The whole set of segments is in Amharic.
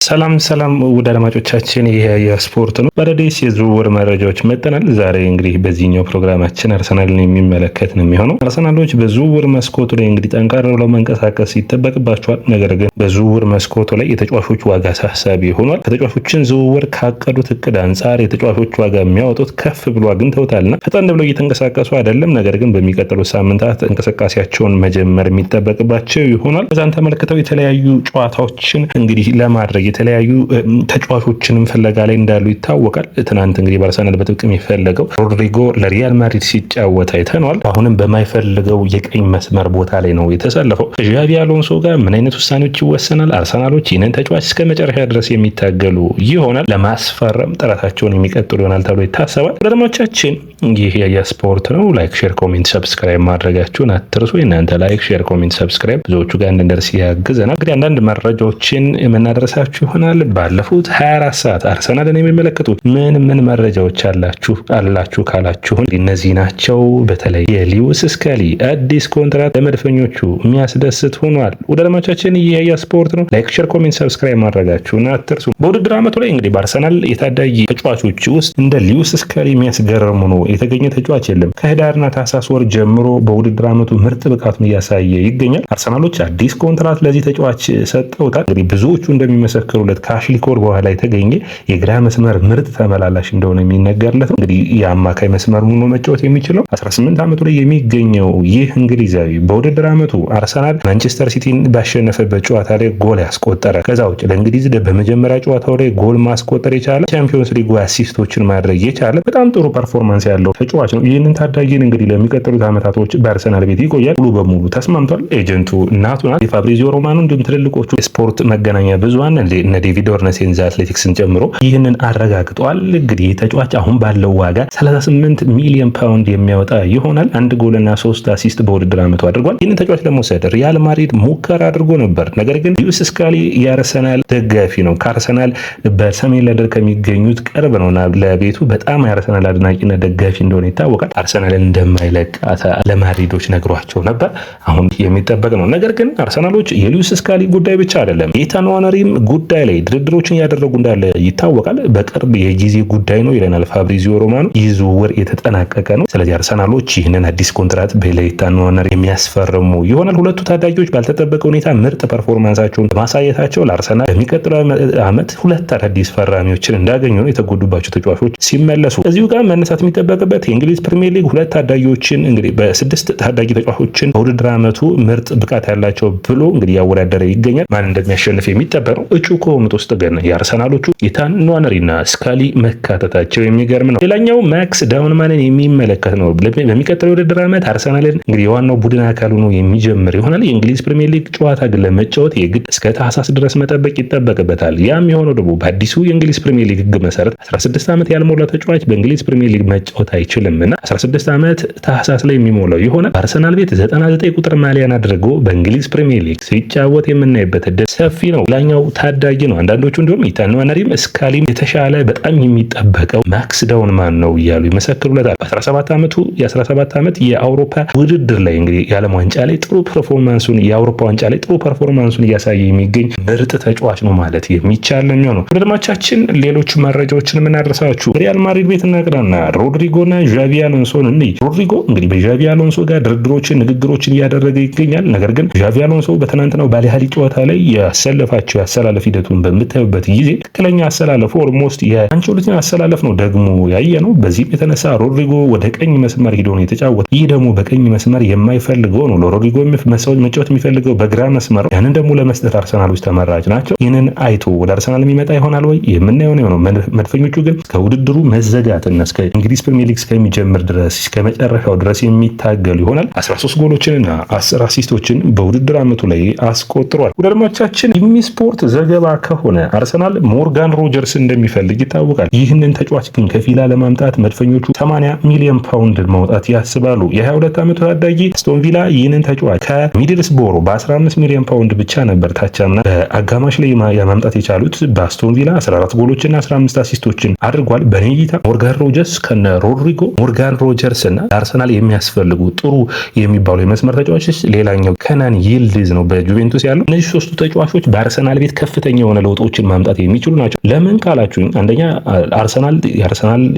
ሰላም ውድ አድማጮቻችን፣ ይሄ የስፖርት ነው። በአዳዲስ የዝውውር መረጃዎች መጥተናል። ዛሬ እንግዲህ በዚህኛው ፕሮግራማችን አርሰናልን የሚመለከት ነው የሚሆነው። አርሰናሎች በዝውውር መስኮቱ ላይ እንግዲህ ጠንካራ ብለው መንቀሳቀስ ይጠበቅባቸዋል። ነገር ግን በዝውውር መስኮቱ ላይ የተጫዋቾች ዋጋ አሳሳቢ ሆኗል። ከተጫዋቾችን ዝውውር ካቀዱት እቅድ አንጻር የተጫዋቾች ዋጋ የሚያወጡት ከፍ ብሎ አግኝተውታልና ፈጠን ብለው እየተንቀሳቀሱ አይደለም። ነገር ግን በሚቀጥሉት ሳምንታት እንቅስቃሴያቸውን መጀመር የሚጠበቅባቸው ይሆናል። በዛን ተመልክተው የተለያዩ ጨዋታዎችን እንግዲህ ለማድረግ የተለያዩ ተጫዋቾችንም ፍለጋ ላይ እንዳሉ ይታወቃል። ትናንት እንግዲህ በአርሰናል በጥብቅ የሚፈለገው ሮድሪጎ ለሪያል ማድሪድ ሲጫወት አይተነዋል። አሁንም በማይፈልገው የቀኝ መስመር ቦታ ላይ ነው የተሰለፈው። ዣቪ አሎንሶ ጋር ምን አይነት ውሳኔዎች ይወሰናል? አርሰናሎች ይህንን ተጫዋች እስከ መጨረሻ ድረስ የሚታገሉ ይሆናል። ለማስፈረም ጥረታቸውን የሚቀጥሉ ይሆናል ተብሎ ይታሰባል። ወዳጆቻችን፣ ይህ የስፖርት ነው። ላይክ፣ ሼር፣ ኮሜንት፣ ሰብስክራይብ ማድረጋችሁን አትርሱ። እናንተ ላይክ፣ ሼር፣ ኮሜንት፣ ሰብስክራይብ ብዙዎቹ ጋር እንድንደርስ ያግዘናል። እንግዲህ አንዳንድ መረጃዎችን የምናደርሳችሁ ይሆናል። ባለፉት 24 ሰዓት አርሰናልን የሚመለከቱ ምን መረጃዎች አላችሁ ካላችሁን እነዚህ ናቸው። በተለይ የሊዩስ ስካሊ አዲስ ኮንትራት ለመድፈኞቹ የሚያስደስት ሆኗል። ወደ አለማቻችን የያ ስፖርት ነው። ላይክ፣ ሼር፣ ኮሜንት፣ ሰብስክራይብ ማድረጋችሁን አትርሱ። በውድድር ዓመቱ ላይ እንግዲህ በአርሰናል የታዳጊ ተጫዋቾች ውስጥ እንደ ሊዩስ ስካሊ የሚያስገርሙ ነው የተገኘ ተጫዋች የለም። ከህዳርና ታህሳስ ወር ጀምሮ በውድድር ዓመቱ ምርጥ ብቃቱን እያሳየ ይገኛል። አርሰናሎች አዲስ ኮንትራት ለዚህ ተጫዋች ሰጠውታል። እንግዲህ ብዙዎቹ እንደሚመሰክሩለት ከአሽሊ ኮል በኋላ የተገኘ የግራ መስመር ምርጥ ተመላላሽ እንደሆነ የሚነገርለት ነው። እንግዲህ የአማካይ መስመር ሆኖ መጫወት የሚችለው 18 ዓመቱ ላይ የሚገኘው ይህ እንግሊዛዊ በውድድር ዓመቱ አርሰናል ማንቸስተር ሲቲን ባሸነፈበት ጨዋታ ላይ ጎል ያስቆጠረ፣ ከዛ ውጭ ለእንግሊዝ በመጀመሪያ ጨዋታው ላይ ጎል ማስቆጠር የቻለ፣ ቻምፒዮንስ ሊግ አሲስቶችን ማድረግ የቻለ በጣም ጥሩ ፐርፎርማንስ ያለው ተጫዋች ነው። ይህንን ታዳጊን እንግዲህ ለሚቀጥሉት ዓመታቶች በአርሰናል ቤት ይቆያል። ሙሉ በሙሉ ተስማምቷል። ኤጀንቱ እናቱ ናት። የፋብሪዚዮ ሮማኖ እንዲሁም ትልልቆቹ የስፖርት መገናኛ ብዙሃን እነ ዴቪድ ኦርነስቴን አትሌቲክስን ጨምሮ ይህንን አረጋግጧል። እንግዲህ ተጫዋች አሁን ባለው ዋጋ 38 ሚሊዮን ፓውንድ የሚያወጣ ይሆናል። 1 ጎልና 3 አሲስት በውድድር ዓመቱ አድርጓል። ይህንን ተጫዋች ለመውሰድ ሪያል ማድሪድ ሙከራ አድርጎ ነበር። ነገር ግን ሊዩስ ስካሊ የአርሰናል ደጋፊ ነው። ከአርሰናል በሰሜን ለንደን ከሚገኙት ቅርብ ነው። ለቤቱ በጣም የአርሰናል አድናቂና ደጋፊ እንደሆነ ይታወቃል። አርሰናልን እንደማይለቅ ለማድሪዶች ነግሯቸው ነበር። አሁን የሚጠበቅ ነው። ነገር ግን አርሰናሎች የሊዩስ ስካሊ ጉዳይ ብቻ አይደለም፣ የኢታን ዋነሪም ጉዳይ ላይ ድርድሮችን ያደረጉ እንዳለ ይታወቃል። በቅርብ የጊዜ ጉዳይ ነው ይለናል ፋብሪዚዮ ሮማኖ። ይህ ዝውውር የተጠናቀቀ ነው። ስለዚህ አርሰናሎች ይህንን አዲስ ኮንትራት በኢታን ዋነሪ የሚያስፈርሙ ይሆናል። ሁለቱ ታዳጊዎች ባልተጠበቀ ሁኔታ ምርጥ ፐርፎርማንሳቸውን በማሳየታቸው ለአርሰናል በሚቀጥለው ዓመት 2 አዳዲስ ፈራሚዎችን እንዳገኙ ነው። የተጎዱባቸው ተጫዋቾች ሲመለሱ እዚሁ ጋር መነሳት የሚጠበቅበት የእንግሊዝ ፕሪሚየር ሊግ 2 ታዳጊዎችን እንግዲህ በ6 ታዳጊ ተጫዋቾችን በውድድር ዓመቱ ምርጥ ብቃት ያላቸው ብሎ እንግዲህ ያወዳደረ ይገኛል። ማን እንደሚያሸንፍ የሚጠበቅ ነው። እጩ ከሆኑት ውስጥ ግን የአርሰናሎቹ ኢታን ንዋነሪና ስካሊ መካተታቸው የሚገርም ነው። ሌላኛው ማክስ ዳውንማንን የሚመለከት ነው። በሚቀጥለው የውድድር ዓመት አርሰናልን እንግዲህ የዋናው ቡድን አካል ሆኖ የሚጀምር ይሆናል። የእንግሊዝ ፕሪሚየር ሊግ ጨዋታ ግን ለመጫወት የግድ እስከ ታህሳስ ድረስ መጠበቅ ይጠበቅበታል። ያም የሆነው ደግሞ በአዲሱ የእንግሊዝ ፕሪሚየር ሊግ ሕግ መሰረት 16 ዓመት ያልሞላ ተጫዋች በእንግሊዝ ፕሪሚየር ሊግ መጫወት አይችልምና 16 ዓመት ታህሳስ ላይ የሚሞላው ይሆናል። በአርሰናል ቤት 99 ቁጥር ማሊያን አድርጎ በእንግሊዝ ፕሪሚየር ሊግ ሲጫወት የምናይበት ዕድል ሰፊ ነው። ሌላኛው ታዳጊ ነው። አንዳንዶቹ እንዲሁም ኢታን ንዋነሪም ስካሊም የተሻለ በጣም የሚጠበቀው ማክስ ዳውንማን ነው እያሉ ይመሰክሩለታል። በ17 ዓመቱ የ17 ዓመት የአውሮፓ ውድድር ላይ እንግዲህ የዓለም ዋንጫ ላይ ጥሩ ፐርፎርማንሱን የአውሮፓ ዋንጫ ላይ ጥሩ ፐርፎርማንሱን እያሳየ የሚገኝ ምርጥ ተጫዋች ነው ማለት የሚቻል ነው የሚሆነው። ወደድማቻችን ሌሎች መረጃዎችን የምናደርሳችሁ ሪያል ማድሪድ ቤት እናቅዳና ሮድሪጎና ዣቪ አሎንሶን እንይ። ሮድሪጎ እንግዲህ በዣቪ አሎንሶ ጋር ንግግሮችን እያደረገ ይገኛል። ነገር ግን ዣቪ አሎንሶ በትናንትናው ባሊሃሊ ጨዋታ ላይ ያሰለፋቸው ያሰላለፍ ሂደቱን በምታዩበት ጊዜ ትክክለኛ አሰላለፉ ኦልሞስት የአንቸሎቲን አሰላለፍ ነው ደግሞ ያየ ነው። በዚህም የተነሳ ሮድሪጎ ወደ ቀኝ መስመር ሄዶ ነው የተጫወተ። ይህ ደግሞ በቀኝ መስመር የማይፈልገው ነው። ለሮድሪጎ መጫወት የሚፈልገው በግራ መስመር፣ ያንን ደግሞ ለመስጠት አርሰናሎች ተመራጭ ናቸው። ይህንን አይቶ ወደ አርሰናል የሚመጣ ይሆናል ወይ የምናየው ነው። መድፈኞቹ ግን ከውድድሩ መዘጋትና እስከ እንግሊዝ ፕሪሚየር ሊግ እስከሚጀምር ድረስ እስከ መጨረሻው ድረስ የሚታገሉ ይሆናል። 13 ጎሎችንና 10 አሲስቶችን በውድድር ዓመቱ ላይ አስቆጥሯል። ወዳጆቻችን ስፖርት ዘገባ ከሆነ አርሰናል ሞርጋን ሮጀርስ እንደሚፈልግ ይታወቃል። ይህንን ተጫዋች ግን ከፊላ ለማምጣት መድፈኞቹ 80 ሚሊዮን ፓውንድ ማውጣት ያስባሉ። የ22 ዓመቱ ታዳጊ አስቶን ቪላ ይህንን ተጫዋች ከሚድልስቦሮ በ15 ሚሊዮን ፓውንድ ብቻ ነበር ታቻምና በአጋማሽ ላይ ማምጣት የቻሉት። በአስቶን ቪላ 14 ጎሎችና 15 አሲስቶችን አድርጓል። በኔ እይታ ሞርጋን ሮጀርስ ከነ ሮድሪጎ፣ ሞርጋን ሮጀርስ እና ለአርሰናል የሚያስፈልጉ ጥሩ የሚባሉ የመስመር ተጫዋቾች ሌላኛው ከናን ይልዲዝ ነው በጁቬንቱስ ያለው። እነዚህ ሶስቱ ተጫዋቾች በአርሰናል ቤት ከፍተኛ የሆነ ለውጦችን ማምጣት የሚችሉ ናቸው። ለምን ካላችሁኝ አንደኛ የአርሰናል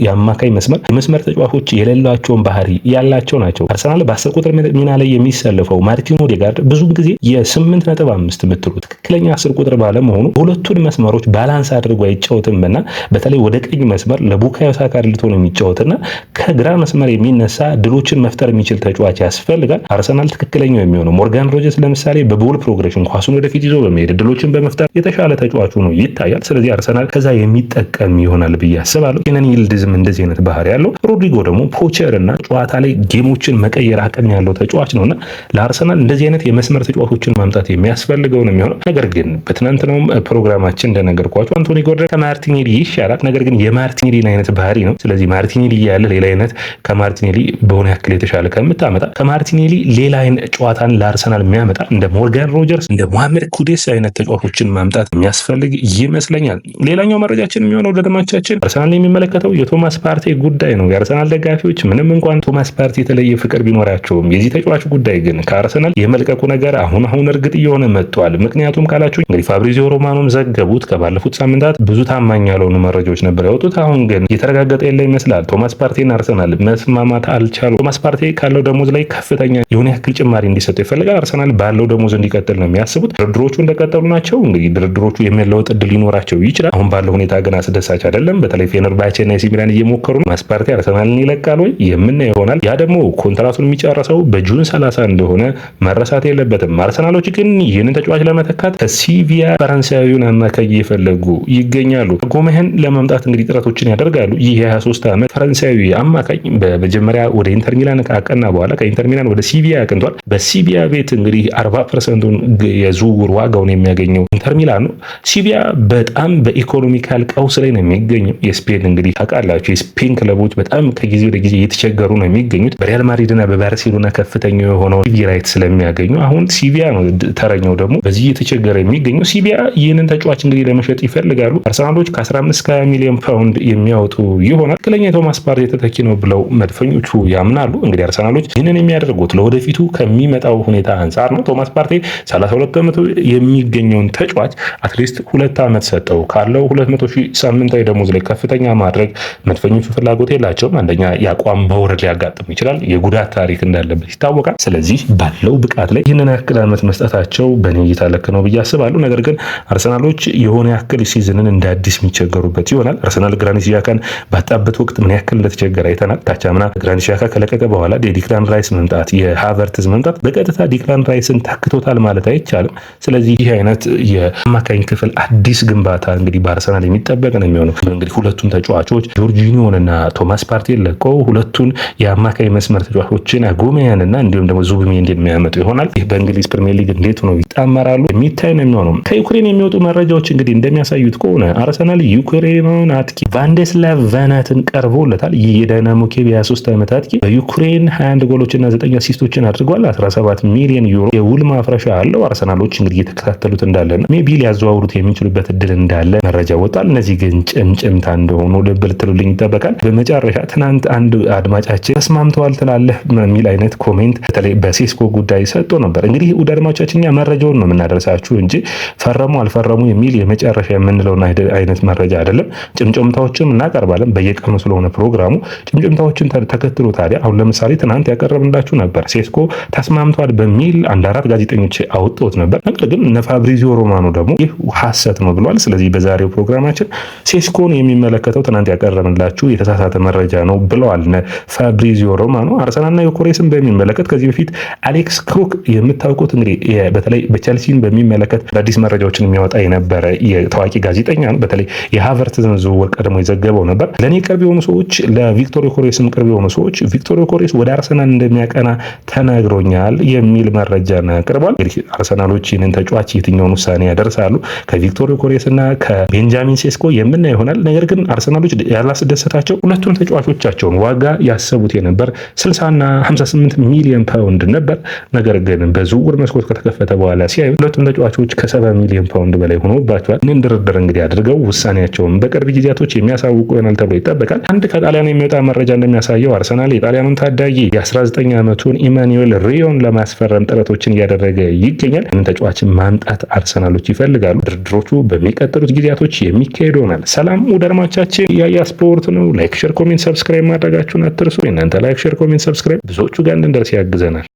የአማካይ የመስመር ተጫዋቾች የሌላቸውን ባህሪ ያላቸው ናቸው። አርሰናል በ10 ቁጥር ሚና ላይ የሚሰልፈው ማርቲን ኦዴጋርድ ብዙ ጊዜ የ8.5 ብትሉ ትክክለኛ 10 ቁጥር ባለመሆኑ ሁለቱን መስመሮች ባላንስ አድርጎ አይጫወትም እና በተለይ ወደ ቀኝ መስመር ለቡካዮ ሳካ አድልቶ ነው የሚጫወትና ከግራ መስመር የሚነሳ ድሎችን መፍጠር የሚችል ተጫዋች ያስፈልጋል። አርሰናል ትክክለኛው የሚሆነው ሞርጋን ሮጀርስ ለምሳሌ በቦል ፕሮግሬሽን ኳሱን ወደፊት ይዞ በመሄድ ድሎችን በመፍጠር የተሻለ ተጫዋቹ ነው ይታያል። ስለዚህ አርሰናል ከዛ የሚጠቀም ይሆናል ብዬ አስባለሁ። ከናን ይልዲዝም እንደዚህ አይነት ባህሪ ያለው፣ ሮድሪጎ ደግሞ ፖቸር እና ጨዋታ ላይ ጌሞችን መቀየር አቅም ያለው ተጫዋች ነውና ለአርሰናል እንደዚህ አይነት የመስመር ተጫዋቾችን ማምጣት የሚያስፈልገው ነው የሚሆነው። ነገር ግን በትናንትናው ፕሮግራማችን እንደነገርኳችሁ አንቶኒ ጎርደን ከማርቲኔሊ ይሻላል። ነገር ግን የማርቲኔሊን አይነት ባህሪ ነው። ስለዚህ ማርቲኔሊ ያለ ሌላ አይነት ከማርቲኔሊ በሆነ ያክል የተሻለ ከምታመጣ ከማርቲኔሊ ሌላ አይነት ጨዋታን ለአርሰናል የሚያመጣ እንደ ሞርጋን ሮጀርስ እንደ ሞሐመድ ኩዴስ አይነት ተጫዋቾችን ማምጣት የሚያስፈልግ ይመስለኛል። ሌላኛው መረጃችን የሚሆነው ደደማቻችን አርሰናል የሚመለከተው የቶማስ ፓርቴ ጉዳይ ነው። የአርሰናል ደጋፊዎች ምንም እንኳን ቶማስ ፓርቴ የተለየ ፍቅር ቢኖራቸውም የዚህ ተጫዋች ጉዳይ ግን ከአርሰናል የመልቀቁ ነገር አሁን እርግጥ እየሆነ መጥቷል። ምክንያቱም ካላችሁ እንግዲህ ፋብሪዚዮ ሮማኖም ዘገቡት ከባለፉት ሳምንታት ብዙ ታማኝ ያልሆኑ መረጃዎች ነበር ያወጡት። አሁን ግን የተረጋገጠ የለ ይመስላል። ቶማስ ፓርቴና አርሰናል መስማማት አልቻሉ። ቶማስ ፓርቴ ካለው ደሞዝ ላይ ከፍተኛ የሆነ ያክል ጭማሪ እንዲሰጠው ይፈልጋል። አርሰናል ባለው ደሞዝ እንዲቀጥል ነው የሚያስቡት። ድርድሮቹ እንደቀጠሉ ናቸው። እንግዲህ ድርድሮቹ የሚለወጥ እድል ሊኖራቸው ይችላል። አሁን ባለው ሁኔታ ግን አስደሳች አይደለም። በተለይ ፌነርባቼ እና ኤሲ ሚላን እየሞከሩ ነው። ቶማስ ፓርቴ አርሰናልን ይለቃል ወይ የምናየው ይሆናል። ያ ደግሞ ኮንትራቱን የሚጨርሰው በጁን 30 እንደሆነ መረሳት የለበትም። አርሰናሎች ግን ይህንን ተጫዋች ለመተካት ከሲቪያ ፈረንሳዊውን አማካይ እየፈለጉ ይገኛሉ። ጎመህን ለመምጣት እንግዲህ ጥረቶችን ያደርጋሉ። ይህ የ23 ዓመት ፈረንሳዊ አማካኝ በመጀመሪያ ወደ ኢንተር ሚላን ካቀና በኋላ ከኢንተር ሚላን ወደ ሲቪያ አቅንቷል። በሲቪያ ቤት እንግዲህ 40%ን የዝውውር ዋጋውን የሚያገኘው ኢንተር ሚላን ነው። ሲቪያ በጣም በኢኮኖሚካል ቀውስ ላይ ነው የሚገኘው። የስፔን እንግዲህ ታውቃላችሁ የስፔን ክለቦች በጣም ከጊዜ ወደ ጊዜ እየተቸገሩ ነው የሚገኙት። በሪያል ማድሪድና በባርሴሎና ከፍተኛ የሆነው ቲቪ ራይት ስለሚያገኙ አሁን ሲቪያ ነው ተረኛው ደግሞ በዚህ እየተቸገረ የሚገኘው። ሲቪያ ይህንን ተጫዋች እንግዲህ ለመሸጥ ይፈልጋሉ። አርሰናሎች ከ15-20 ሚሊዮን ፓውንድ የሚያወጡ ይሆናል። ትክክለኛ የቶማስ ፓርቴ ተተኪ ነው ብለው መድፈኞቹ ያምናሉ። እንግዲህ አርሰናሎች ይህንን የሚያደርጉት ለወደፊቱ ከሚመጣው ሁኔታ አንጻር ነው። ቶማስ ፓርቴ 32 በመቶ የሚገኘውን ተጫዋች አትሊስት 2 ዓመት ሰጠው ካለው 200,000 ሳምንታዊ ደሞዝ ላይ ከፍተኛ ማድረግ መድፈኞቹ ፍላጎት የላቸውም። አንደኛ የአቋም መውረድ ሊያጋጥም ይችላል። የጉዳት ታሪክ እንዳለበት ይታወቃል። ስለዚህ ባለው ብቃት ላይ ይህንን ያክል ዓመት መስጠታቸው በእኔ እይታ ልክ ነው ብዬ አስባለሁ። ነገር ግን አርሰናሎች የሆነ ያክል ሲዝንን እንደ አዲስ የሚቸገሩበት ይሆናል። አርሰናል ግራኒት ዣካን ባጣበት ወቅት ምን ያክል እንደተቸገረ አይተናል። ታቻምና ግራኒት ዣካ ከለቀቀ በኋላ የዲክላን ራይስ መምጣት የሃቨርትዝ መምጣት በቀጥታ ዲክላን ራይስን ተክቶታል ማለት አይቻልም። ስለዚህ ይህ አይነት የአማካኝ ክፍል አዲስ ግንባታ እንግዲህ በአርሰናል የሚጠበቅ ነው የሚሆነው። እንግዲህ ሁለቱን ተጫዋቾች ጆርጂኒዮን እና ቶማስ ፓርቴን ለቀው ሁለቱን የአማካኝ መስመር ተጫዋቾችን አጎሜያን እና እንዲሁም ደግሞ ዙቢሜንዲን የሚያመጡ ይሆናል። ይህ በእንግሊዝ ፕሪሚየር ሊግ እንዴት ነው ይጣመራሉ የሚታይ ነው የሚሆነው። ከዩክሬን የሚወጡ መረጃዎች እንግዲህ እንደሚያሳዩት ከሆነ አርሰናል ዩክሬናዊውን አጥቂ ቫንዴስላቭ ቫናትን ቀርቦለታል። ይህ የዳይናሞ ኬቭ 23 ዓመት አጥቂ በዩክሬን 21 ጎሎችና 9 አሲስቶችን አድርጓል። 17 ሚሊዮን ዩሮ የውል ማፍረሻ አለው። አርሰናሎች እንግዲህ እየተከታተሉት እንዳለና ሜቢ ሊያዘዋውሩት የሚችሉበት እድል እንዳለ መረጃ ወጣል። እነዚህ ግን ጭምጭምታ እንደሆኑ ልብ ልትሉልኝ ይጠበቃል። በመጨረሻ ትናንት አንድ አድማጫችን ተስማምተዋል ትላለህ የሚል አይነት ኮሜንት በተለይ በሴስኮ ጉዳይ ሰጥቶ ነበር። እንግዲህ ውድ አድማጮቻችን እኛ መረጃውን ነው የምናደርሳችሁ እንጂ ፈረሙ አልፈረሙ የሚል የመጨረሻ የምንለውን አይነት መረጃ አይደለም። ጭምጭምታዎችን እናቀርባለን በየቀኑ ስለሆነ ፕሮግራሙ። ጭምጭምታዎችን ተከትሎ ታዲያ አሁን ለምሳሌ ትናንት ያቀረብንላችሁ ነበር ሴስኮ ተስማምተዋል በሚል 1-4 ጋዜጠኞች አውጥተውት ነበር። ነገር ግን እነ ፋብሪዚዮ ሮማኖ ደግሞ ይህ ሐሰት ነው ብሏል። ስለዚህ በዛሬው ፕሮግራማችን ሴስኮን የሚመለከተው ትናንት ያቀረብንላችሁ የተሳሳተ መረጃ ነው ብለዋል እነ ፋብሪዚዮ ሮማኖ። አርሰናልና ዩክሬስን በሚመለከት ከዚህ በፊት አሌክስ ክሩክ የምታውቁት እንግዲህ በተለይ በቸልሲን በሚመለከት አዲስ መረጃዎችን የሚያወጣ የነበረ የታዋቂ ጋዜጠኛ ነው። በተለይ የሃቨርትዝን ዝውውር ቀድሞ የዘገበው ነበር። ለእኔ ቅርብ የሆኑ ሰዎች፣ ለቪክቶር ዮኬሬስም ቅርብ የሆኑ ሰዎች ቪክቶር ዮኬሬስ ወደ አርሰናል እንደሚያቀና ተነግሮኛል የሚል መረጃ አቅርቧል። እንግዲህ አርሰናሎች ይህንን ተጫዋች የትኛውን ውሳኔ ያደርሳሉ ከቪክቶር ዮኬሬስ እና ከቤንጃሚን ሴስኮ የምናየው ይሆናል። ነገር ግን አርሰናሎች ያላስደሰታቸው ሁለቱም ተጫዋቾቻቸውን ዋጋ ያሰቡት የነበር 60 እና 58 ሚሊዮን ፓውንድ ነበር። ነገር ግን በዝውውር መስኮት ከተከፈተ በኋላ ሲያዩ ሁለቱም ተጫዋቾች ከ70 ሚሊዮን ፓውንድ በላይ ሆኖባቸዋል። ይህን ድርድር እንግዲህ አድርገው ውሳኔያቸውን በቅርብ ጊዜያቶች የሚያሳውቁ ይሆናል ተብሎ ይጠበቃል። አንድ ከጣሊያን ከጣሊያን የሚወጣ መረጃ እንደሚያሳየው አርሰናል የጣሊያኑን ታዳጊ የ19 ዓመቱን ኢማኑኤል ሪዮን ለማስፈረም ጥረቶችን እያደረገ ይገኛል። ይህንን ተጫዋችን ማምጣት አርሰናሎች ይፈልጋሉ። ድርድሮቹ በሚቀጥሉት ጊዜያቶች የሚካሄዱ ይሆናል። ሰላም ውድ አድማጮቻችን፣ ያያ ስፖርት ነው። ላይክ፣ ሼር፣ ኮሜንት፣ ሰብስክራይብ ማድረጋችሁን አትርሱ። እናንተ ላይክ፣ ሼር፣ ኮሜንት፣ ሰብስክራይብ ብዙዎቹ ጋር እንድንደርስ ያግዘናል።